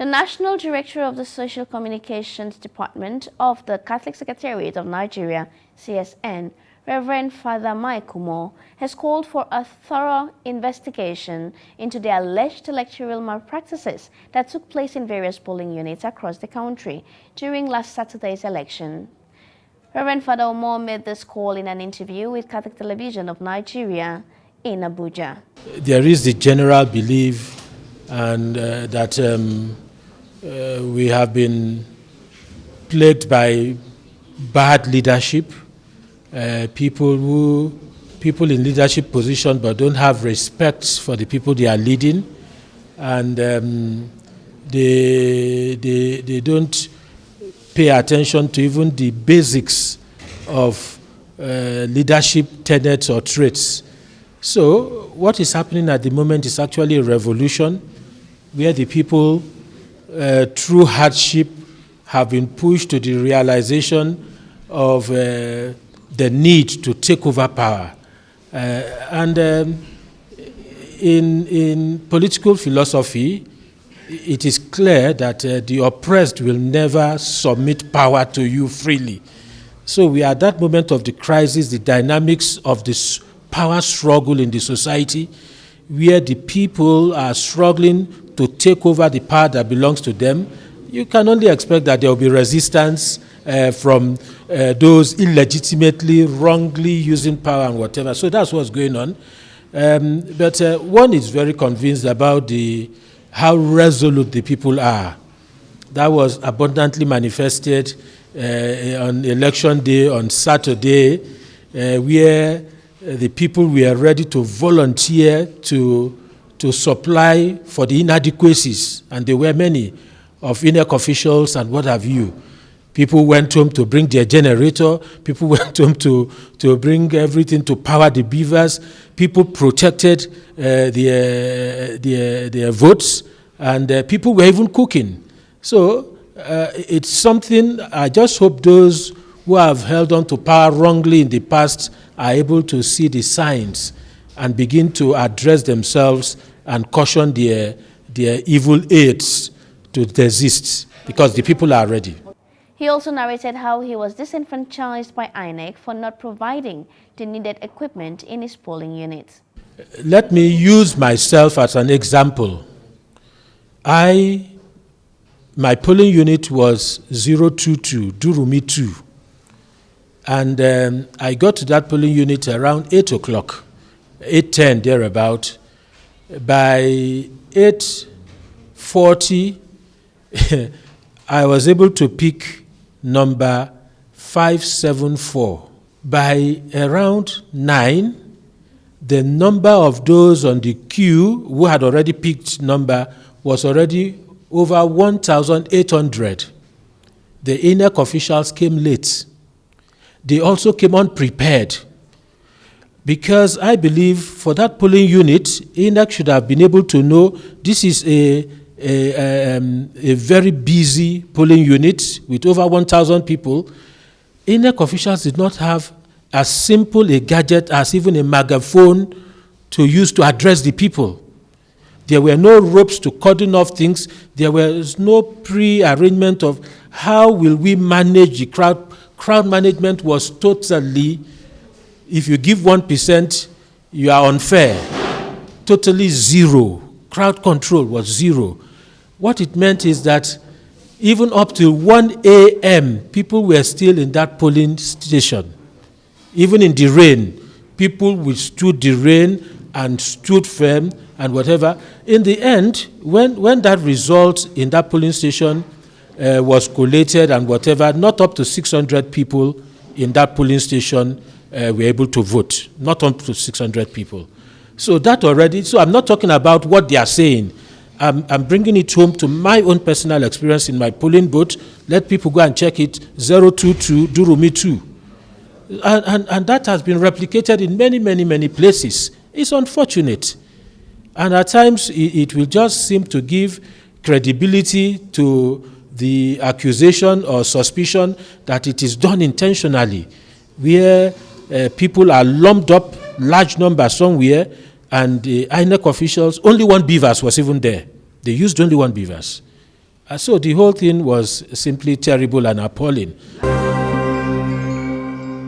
National Director of the Social Communications Department of the Catholic Secretariat of Nigeria, CSN, Reverend Father Mike Umoh, has called for a thorough investigation into the alleged electoral malpractices that took place in various polling units across the country during last Saturday's election. Reverend Father Umoh made this call in an interview with Catholic Television of Nigeria in Abuja. There is the general belief and that we have been plagued by bad leadership, people in leadership position but don't have respect for the people they are leading, and they don't pay attention to even the basics of leadership tenets or traits. So what is happening at the moment is actually a revolution where the people, through hardship, have been pushed to the realization of the need to take over power. In political philosophy, it is clear that the oppressed will never submit power to you freely. So we are at that moment of the crisis, the dynamics of this power struggle in the society, where the people are struggling to take over the power that belongs to them. You can only expect that there will be resistance from those illegitimately, wrongly using power and whatever. So that's what's going on. But one is very convinced about how resolute the people are. That was abundantly manifested on election day on Saturday, where the people were ready to volunteer to supply for the inadequacies, and there were many of INEC officials and what have you. People went home to bring their generator. People went home to bring everything to power the beavers. People protected their votes, and people were even cooking. So it's something. I just hope those who have held on to power wrongly in the past are able to see the signs and begin to address themselves and caution their evil aids to desist, because the people are ready. He also narrated how he was disenfranchised by INEC for not providing the needed equipment in his polling units. Let me use myself as an example. My polling unit was 022, Durumi 2. And I got to that polling unit around 8 o'clock, 8:10 thereabout. By 8:40, I was able to pick number 574. By around 9, the number of those on the queue who had already picked number was already over 1,800. The INEC officials came late. They also came unprepared, because I believe for that polling unit, INEC should have been able to know this is a very busy polling unit with over 1,000 people. INEC officials did not have as simple a gadget as even a megaphone to use to address the people. There were no ropes to cordon off things. There was no pre-arrangement of how will we manage the crowd. Crowd management was totally, if you give 1%, you are unfair. Totally zero. Crowd control was zero. What it meant is that even up till 1 a.m., people were still in that polling station. Even in the rain, people withstood the rain and stood firm and whatever. In the end, when that result in that polling station was collated and whatever, not up to 600 people in that polling station were able to vote. Not up to 600 people. So that already, so I'm not talking about what they are saying. I'm bringing it home to my own personal experience in my polling booth. Let people go and check it, 022 Durumi 2. And that has been replicated in many places. It's unfortunate. And at times, it will just seem to give credibility to the accusation or suspicion that it is done intentionally, where people are lumped up, large numbers somewhere, and the INEC officials, only one beavers was even there. They used only one beavers. So the whole thing was simply terrible and appalling.